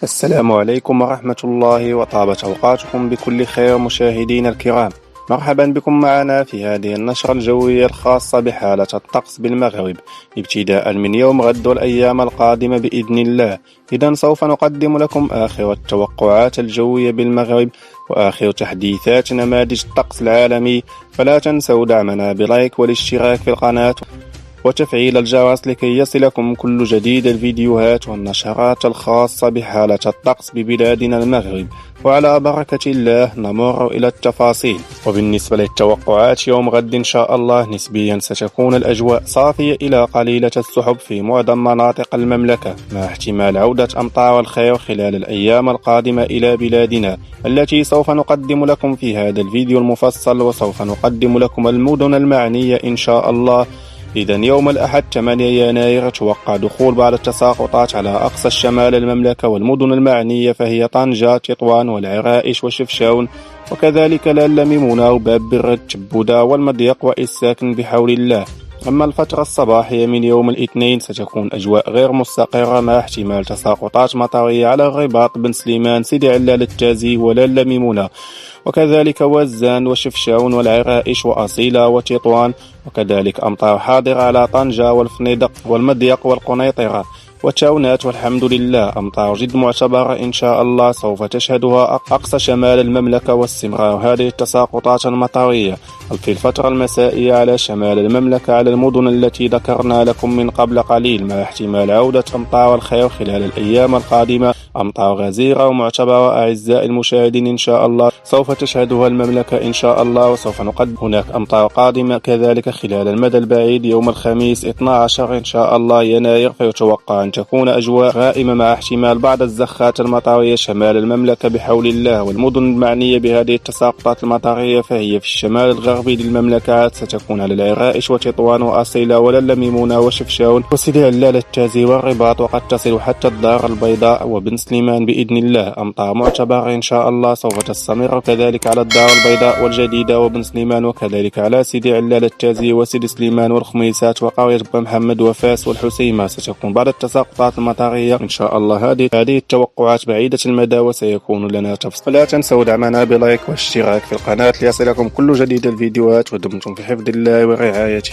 السلام عليكم ورحمة الله وطابت أوقاتكم بكل خير مشاهدينا الكرام. مرحبا بكم معنا في هذه النشرة الجوية الخاصة بحالة الطقس بالمغرب ابتداء من يوم غد والأيام القادمة بإذن الله. إذن سوف نقدم لكم آخر التوقعات الجوية بالمغرب وآخر تحديثات نماذج الطقس العالمي، فلا تنسوا دعمنا بلايك والاشتراك في القناة وتفعيل الجرس لكي يصلكم كل جديد الفيديوهات والنشرات الخاصة بحالة الطقس ببلادنا المغرب. وعلى بركة الله نمر إلى التفاصيل. وبالنسبة للتوقعات يوم غد إن شاء الله نسبيا ستكون الأجواء صافية إلى قليلة السحب في معظم مناطق المملكة، مع احتمال عودة أمطار الخير خلال الأيام القادمة إلى بلادنا التي سوف نقدم لكم في هذا الفيديو المفصل، وسوف نقدم لكم المدن المعنية إن شاء الله. إذا يوم الأحد 8 يناير توقع دخول بعض التساقطات على أقصى الشمال المملكة، والمدن المعنية فهي طنجة، تطوان والعرائش وشفشاون، وكذلك للميمونة وباب برد، تبودا والمضيق وإساكن بحول الله. أما الفترة الصباحية من يوم الاثنين ستكون أجواء غير مستقرة مع احتمال تساقطات مطرية على الرباط، بن سليمان، سيدي علال، التازي وللميمونة، وكذلك وزان وشفشاون والعرائش وأصيلة وتطوان، وكذلك أمطار حاضرة على طنجة والفنيدق والمضيق والقنيطرة وتاونات. والحمد لله أمطار جد معتبرة إن شاء الله سوف تشهدها أقصى شمال المملكة، واستمرار هذه التساقطات المطرية في الفترة المسائية على شمال المملكة على المدن التي ذكرنا لكم من قبل قليل، مع احتمال عودة أمطار الخير خلال الأيام القادمة. أمطار غزيرة ومعتبرة أعزائي المشاهدين إن شاء الله سوف تشهدها المملكة إن شاء الله، وسوف نقدم هناك أمطار قادمة كذلك خلال المدى البعيد يوم الخميس 12 إن شاء الله يناير، فيتوقع أن تكون أجواء غائمة مع احتمال بعض الزخات المطرية شمال المملكة بحول الله. والمدن المعنية بهذه التساقطات المطرية فهي في الشمال الغربي للمملكة، ستكون على العرائش وتطوان وأصيلة وللميمونة وشفشاون وسيدي علال، التازي والرباط، وقد تصل حتى الدار البيضاء وبن سليمان بإذن الله. أمطار معتبرة إن شاء الله سوف تستمر كذلك على الدار البيضاء والجديدة وبن سليمان، وكذلك على سيدي علال، التازي وسيدي سليمان والخميسات وقرية محمد وفاس والحسيمة. ستكون بعض التساقطات المطرية إن شاء الله. هذه التوقعات بعيدة المدى وسيكون لنا تفصيل. فلا تنسوا دعمنا بلايك والاشتراك في القناة ليصلكم كل جديد الفيديوهات، ودمتم في حفظ الله ورعايته.